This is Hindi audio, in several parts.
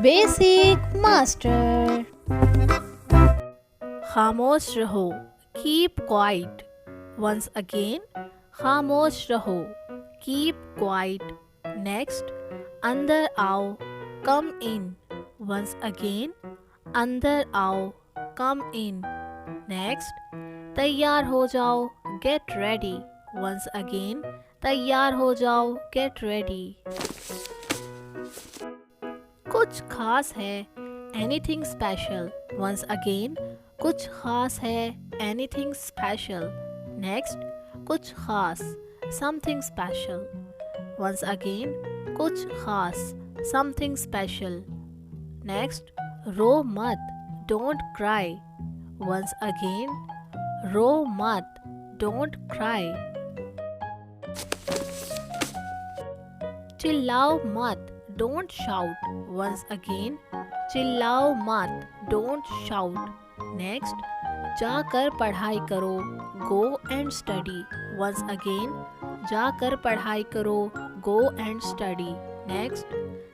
Basic master. खामोश रहो, कीप क्वाइट। वंस अगेन, खामोश रहो, कीप क्वाइट। नेक्स्ट, अंदर आओ, कम इन। वंस अगेन, अंदर आओ, कम इन। नेक्स्ट, तैयार हो जाओ, गेट रेडी। वंस अगेन, तैयार हो जाओ, गेट रेडी। कुछ खास है, एनीथिंग स्पेशल। वंस अगेन, कुछ खास है, एनीथिंग स्पेशल। नेक्स्ट, कुछ खास, समथिंग स्पेशल। वंस अगेन, कुछ खास, समथिंग स्पेशल। नेक्स्ट, रो मत, डोंट क्राई। वंस अगेन, रो मत, डोंट क्राई। चिल्लाओ मत, डोंट शाउट। वंस अगेन, चिल्लाओ मत, डोंट शाउट। नेक्स्ट, जाकर पढ़ाई करो, go and study. Once again, जाकर पढ़ाई करो, गो एंड स्टडी। नेक्स्ट,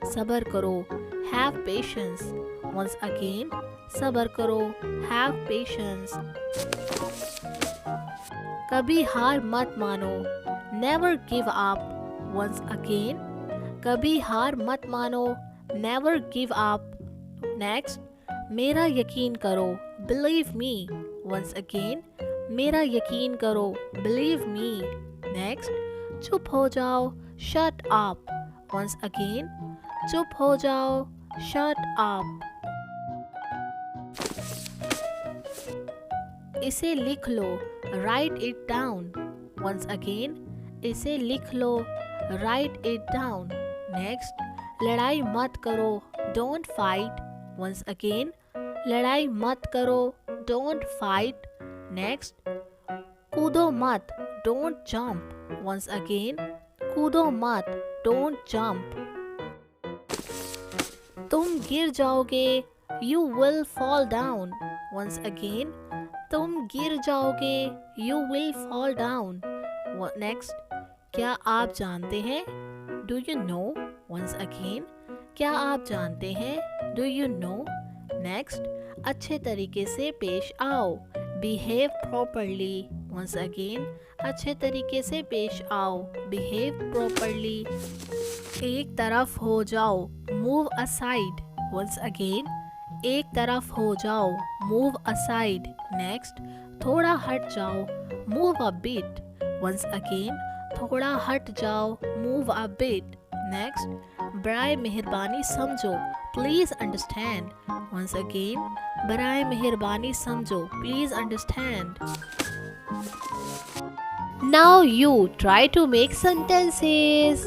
सब्र करो, हैव पेशेंस। वंस अगेन, सब्र करो, हैव पेशेंस। कभी हार मत मानो, never give up. Once again, कभी हार मत मानो, नेवर गिव अप। नेक्स्ट, मेरा यकीन करो, बिलीव मी। वंस अगेन, मेरा यकीन करो, बिलीव मी। नेक्स्ट, चुप हो जाओ, शट अप। वंस अगेन, चुप हो जाओ, शट अप। इसे लिख लो, write it down. Once again, इसे लिख लो, राइट इट डाउन। नेक्स्ट, लड़ाई मत करो, डोंट फाइट। वंस अगेन, लड़ाई मत करो, डोंट फाइट। नेक्स्ट, कूदो मत, डोंट जंप। वंस अगेन, कूदो मत, डोंट जंप। तुम गिर जाओगे, you will fall down. Once again, तुम गिर जाओगे, you will fall down. Next, क्या आप जानते हैं, do you know. Once again, क्या आप जानते हैं, डू यू नो। नेक्स्ट, अच्छे तरीके से पेश आओ, बिहेव प्रॉपरली। वंस अगेन, अच्छे तरीके से पेश आओ, बिहेव प्रॉपरली। एक तरफ हो जाओ, मूव असाइड। वंस अगेन, एक तरफ हो जाओ, मूव असाइड। नेक्स्ट, थोड़ा हट जाओ, move a bit. Once again, थोड़ा हट जाओ, मूव अ बिट। नेक्स्ट, बराए मेहरबानी समझो, प्लीज अंडरस्टैंड। वंस अगेन, बराए मेहरबानी समझो, please understand. Now you try to make sentences.